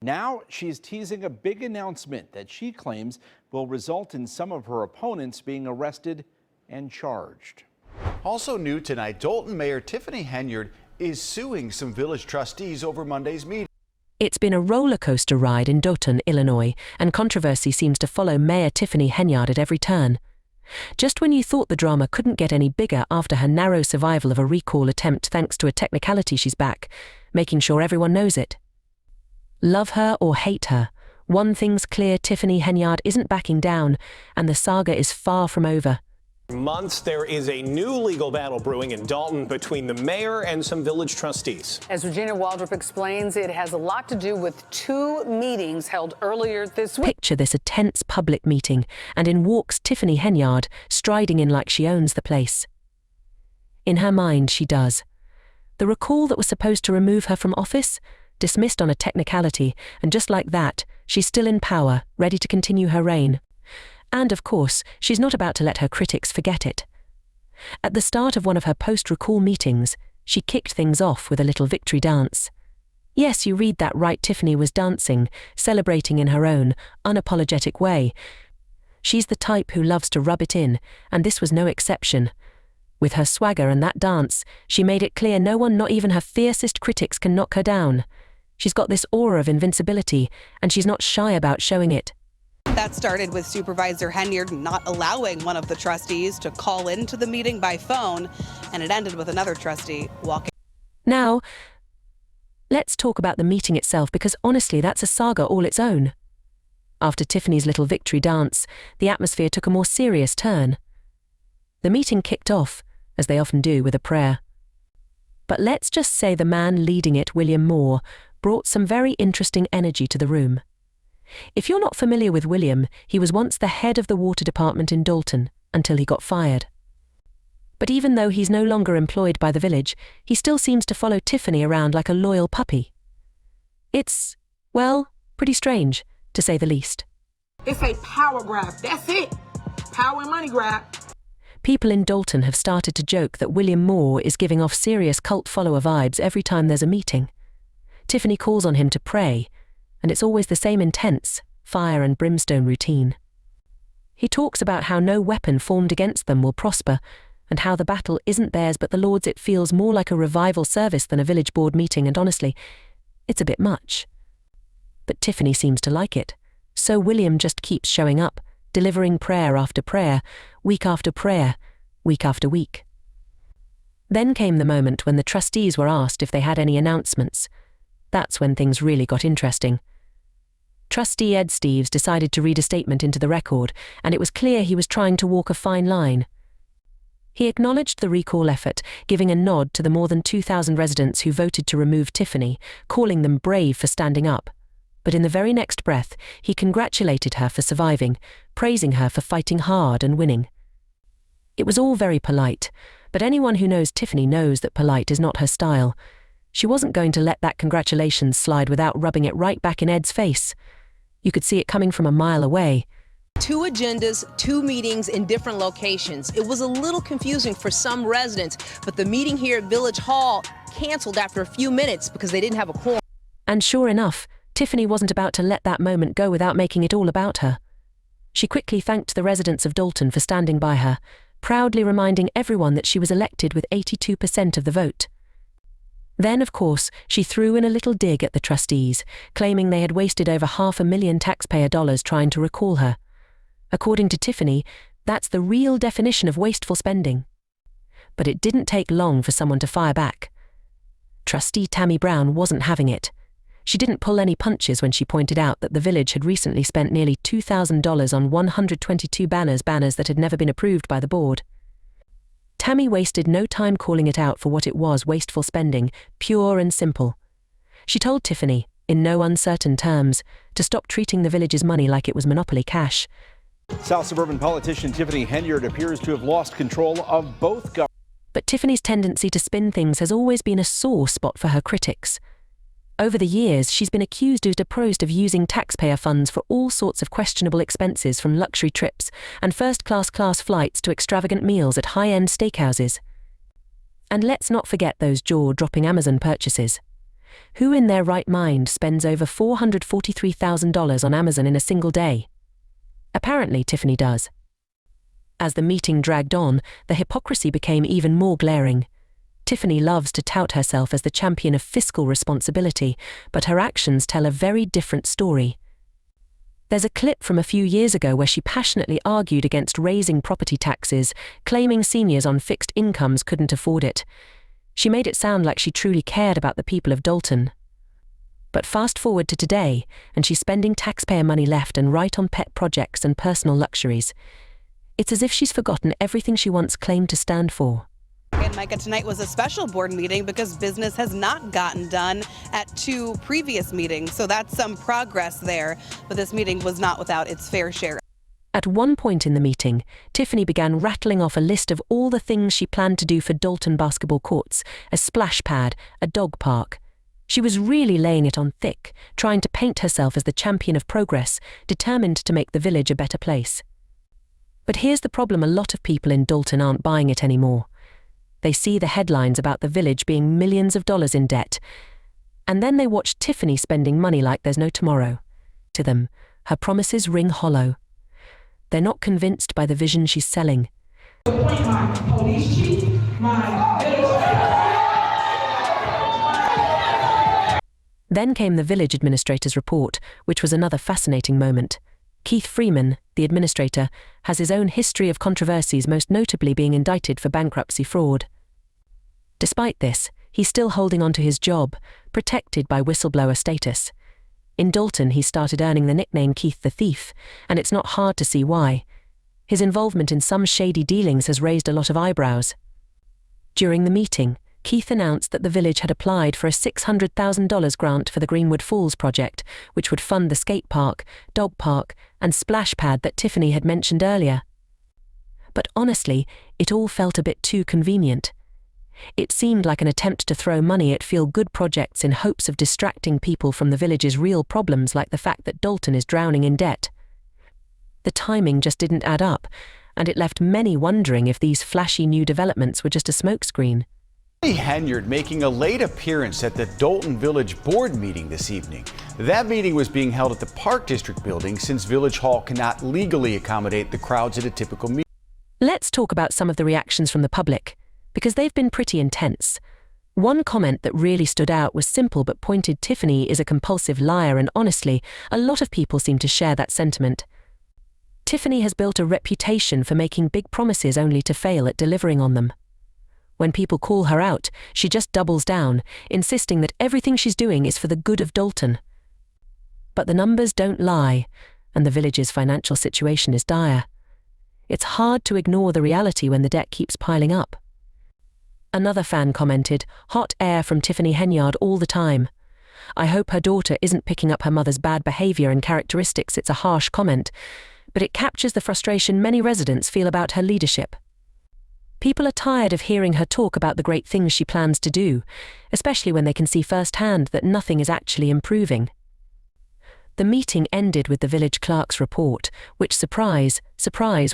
Now she's teasing a big announcement that she claims will result in some of her opponents being arrested and charged. Also new tonight, Dolton Mayor Tiffany Henyard is suing some village trustees over Monday's meeting. It's been a roller coaster ride in Dolton, Illinois, and controversy seems to follow Mayor Tiffany Henyard at every turn. Just when you thought the drama couldn't get any bigger after her narrow survival of a recall attempt thanks to a technicality, she's back, making sure everyone knows it. Love her or hate her, one thing's clear: Tiffany Henyard isn't backing down, and the saga is far from over. Months, there is a new legal battle brewing in Dolton between the mayor and some village trustees. As Regina Waldrop explains, it has a lot to do with 2 meetings held earlier this week. Picture this: a tense public meeting, and in walks Tiffany Henyard, striding in like she owns the place. In her mind, she does. The recall that was supposed to remove her from office, dismissed on a technicality, and just like that, she's still in power, ready to continue her reign. And of course, she's not about to let her critics forget it. At the start of one of her post-recall meetings, she kicked things off with a little victory dance. Yes, you read that right, Tiffany was dancing, celebrating in her own, unapologetic way. She's the type who loves to rub it in, and this was no exception. With her swagger and that dance, she made it clear no one, not even her fiercest critics, can knock her down. She's got this aura of invincibility, and she's not shy about showing it. That started with Supervisor Henyard not allowing one of the trustees to call into the meeting by phone, and it ended with another trustee walking. Now, let's talk about the meeting itself, because honestly, that's a saga all its own. After Tiffany's little victory dance, the atmosphere took a more serious turn. The meeting kicked off, as they often do, with a prayer. But let's just say the man leading it, William Moore, brought some very interesting energy to the room. If you're not familiar with William, he was once the head of the water department in Dolton, until he got fired. But even though he's no longer employed by the village, he still seems to follow Tiffany around like a loyal puppy. It's, well, pretty strange, to say the least. It's a power grab, that's it. Power and money grab. People in Dolton have started to joke that William Moore is giving off serious cult follower vibes every time there's a meeting. Tiffany calls on him to pray, and it's always the same intense, fire and brimstone routine. He talks about how no weapon formed against them will prosper, and how the battle isn't theirs but the Lord's. It feels more like a revival service than a village board meeting, and honestly, it's a bit much. But Tiffany seems to like it, so William just keeps showing up, delivering prayer after prayer, week after prayer, week after week. Then came the moment when the trustees were asked if they had any announcements. That's when things really got interesting. Trustee Ed Steves decided to read a statement into the record, and it was clear he was trying to walk a fine line. He acknowledged the recall effort, giving a nod to the more than 2,000 residents who voted to remove Tiffany, calling them brave for standing up. But in the very next breath, he congratulated her for surviving, praising her for fighting hard and winning. It was all very polite, but anyone who knows Tiffany knows that polite is not her style. She wasn't going to let that congratulations slide without rubbing it right back in Ed's face. You could see it coming from a mile away. 2 agendas, 2 meetings in different locations. It was a little confusing for some residents, but the meeting here at Village Hall canceled after a few minutes because they didn't have a quorum. And sure enough, Tiffany wasn't about to let that moment go without making it all about her. She quickly thanked the residents of Dolton for standing by her, proudly reminding everyone that she was elected with 82% of the vote. Then, of course, she threw in a little dig at the trustees, claiming they had wasted over $500,000 taxpayer dollars trying to recall her. According to Tiffany, that's the real definition of wasteful spending. But it didn't take long for someone to fire back. Trustee Tammy Brown wasn't having it. She didn't pull any punches when she pointed out that the village had recently spent nearly $2,000 on 122 banners that had never been approved by the board. Tammy wasted no time calling it out for what it was: wasteful spending, pure and simple. She told Tiffany, in no uncertain terms, to stop treating the village's money like it was monopoly cash. South suburban politician Tiffany Henyard appears to have lost control of both governments. But Tiffany's tendency to spin things has always been a sore spot for her critics. Over the years, she's been accused of using taxpayer funds for all sorts of questionable expenses, from luxury trips and first-class flights to extravagant meals at high-end steakhouses. And let's not forget those jaw-dropping Amazon purchases. Who in their right mind spends over $443,000 on Amazon in a single day? Apparently, Tiffany does. As the meeting dragged on, the hypocrisy became even more glaring. Tiffany loves to tout herself as the champion of fiscal responsibility, but her actions tell a very different story. There's a clip from a few years ago where she passionately argued against raising property taxes, claiming seniors on fixed incomes couldn't afford it. She made it sound like she truly cared about the people of Dolton. But fast forward to today, and she's spending taxpayer money left and right on pet projects and personal luxuries. It's as if she's forgotten everything she once claimed to stand for. And Micah, tonight was a special board meeting because business has not gotten done at 2 previous meetings. So that's some progress there. But this meeting was not without its fair share. At one point in the meeting, Tiffany began rattling off a list of all the things she planned to do for Dolton basketball courts, a splash pad, a dog park. She was really laying it on thick, trying to paint herself as the champion of progress, determined to make the village a better place. But here's the problem: a lot of people in Dolton aren't buying it anymore. They see the headlines about the village being millions of dollars in debt, and then they watch Tiffany spending money like there's no tomorrow. To them, her promises ring hollow. They're not convinced by the vision she's selling. Appoint my police chief, Then came the village administrator's report, which was another fascinating moment. Keith Freeman, the administrator, has his own history of controversies, most notably being indicted for bankruptcy fraud. Despite this, he's still holding on to his job, protected by whistleblower status. In Dolton, he started earning the nickname Keith the Thief, and it's not hard to see why. His involvement in some shady dealings has raised a lot of eyebrows. During the meeting, Keith announced that the village had applied for a $600,000 grant for the Greenwood Falls project, which would fund the skate park, dog park, and splash pad that Tiffany had mentioned earlier. But honestly, it all felt a bit too convenient. It seemed like an attempt to throw money at feel-good projects in hopes of distracting people from the village's real problems, like the fact that Dolton is drowning in debt. The timing just didn't add up, and it left many wondering if these flashy new developments were just a smokescreen. Tiffany Henyard making a late appearance at the Dolton Village Board meeting this evening. That meeting was being held at the Park District building since Village Hall cannot legally accommodate the crowds at a typical meeting. Let's talk about some of the reactions from the public, because they've been pretty intense. One comment that really stood out was simple but pointed: Tiffany is a compulsive liar, and honestly, a lot of people seem to share that sentiment. Tiffany has built a reputation for making big promises only to fail at delivering on them. When people call her out, she just doubles down, insisting that everything she's doing is for the good of Dolton. But the numbers don't lie, and the village's financial situation is dire. It's hard to ignore the reality when the debt keeps piling up. Another fan commented, "Hot air from Tiffany Henyard all the time. I hope her daughter isn't picking up her mother's bad behavior and characteristics." It's a harsh comment, but it captures the frustration many residents feel about her leadership. People are tired of hearing her talk about the great things she plans to do, especially when they can see firsthand that nothing is actually improving. The meeting ended with the village clerk's report, which, surprise,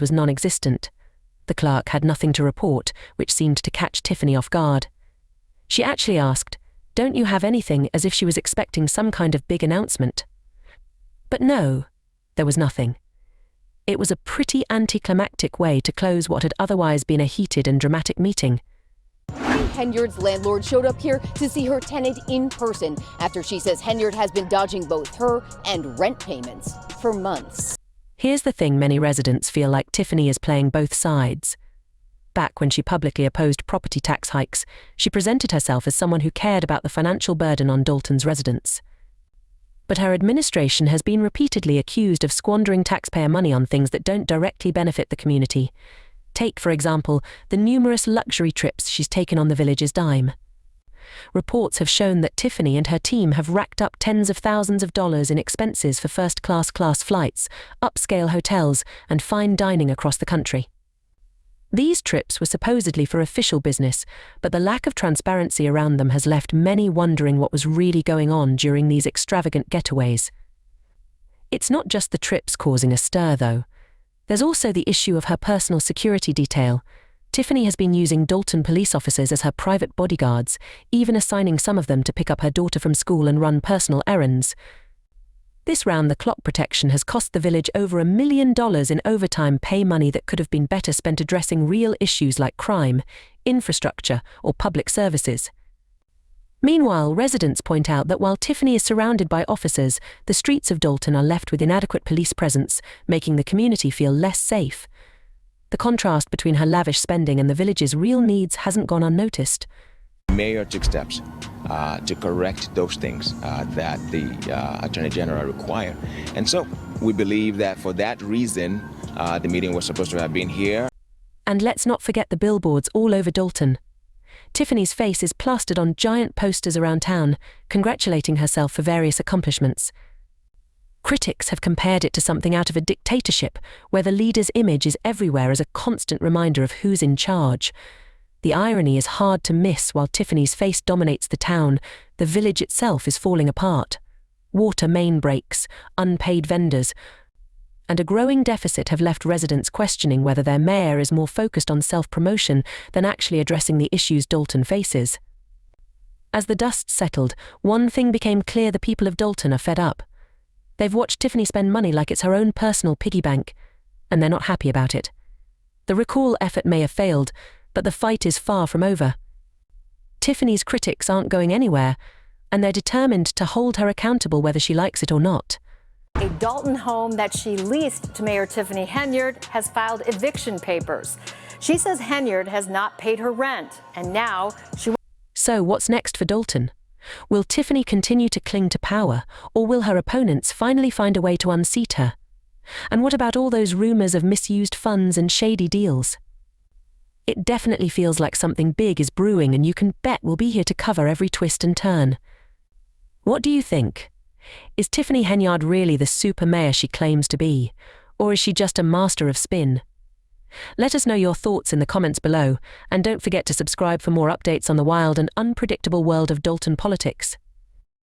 was non-existent. The clerk had nothing to report, which seemed to catch Tiffany off guard. She actually asked, "Don't you have anything?" as if she was expecting some kind of big announcement. But no, there was nothing. It was a pretty anticlimactic way to close what had otherwise been a heated and dramatic meeting. Henyard's landlord showed up here to see her tenant in person after she says Henyard has been dodging both her and rent payments for months. Here's the thing: many residents feel like Tiffany is playing both sides. Back when she publicly opposed property tax hikes, she presented herself as someone who cared about the financial burden on Dolton's residents. But her administration has been repeatedly accused of squandering taxpayer money on things that don't directly benefit the community. Take, for example, the numerous luxury trips she's taken on the village's dime. Reports have shown that Tiffany and her team have racked up tens of thousands of dollars in expenses for first-class flights, upscale hotels, and fine dining across the country. These trips were supposedly for official business, but the lack of transparency around them has left many wondering what was really going on during these extravagant getaways. It's not just the trips causing a stir, though. There's also the issue of her personal security detail. Tiffany has been using Dolton police officers as her private bodyguards, even assigning some of them to pick up her daughter from school and run personal errands. This round-the-clock protection has cost the village over $1 million in overtime pay money that could have been better spent addressing real issues like crime, infrastructure, or public services. Meanwhile, residents point out that while Tiffany is surrounded by officers, the streets of Dolton are left with inadequate police presence, making the community feel less safe. The contrast between her lavish spending and the village's real needs hasn't gone unnoticed. The mayor took steps to correct those things that the Attorney General required. And so we believe that for that reason, the meeting was supposed to have been here. And let's not forget the billboards all over Dolton. Tiffany's face is plastered on giant posters around town, congratulating herself for various accomplishments. Critics have compared it to something out of a dictatorship, where the leader's image is everywhere as a constant reminder of who's in charge. The irony is hard to miss. While Tiffany's face dominates the town, the village itself is falling apart. Water main breaks, unpaid vendors, and a growing deficit have left residents questioning whether their mayor is more focused on self-promotion than actually addressing the issues Dolton faces. As the dust settled, one thing became clear: the people of Dolton are fed up. They've watched Tiffany spend money like it's her own personal piggy bank, and they're not happy about it. The recall effort may have failed, but the fight is far from over. Tiffany's critics aren't going anywhere, and they're determined to hold her accountable whether she likes it or not. A Dolton home that she leased to Mayor Tiffany Henyard has filed eviction papers. She says Henyard has not paid her rent, and now she... So what's next for Dolton? Will Tiffany continue to cling to power, or will her opponents finally find a way to unseat her? And what about all those rumors of misused funds and shady deals? It definitely feels like something big is brewing, and you can bet we'll be here to cover every twist and turn. What do you think? Is Tiffany Henyard really the super mayor she claims to be, or is she just a master of spin? Let us know your thoughts in the comments below, and don't forget to subscribe for more updates on the wild and unpredictable world of Dolton politics.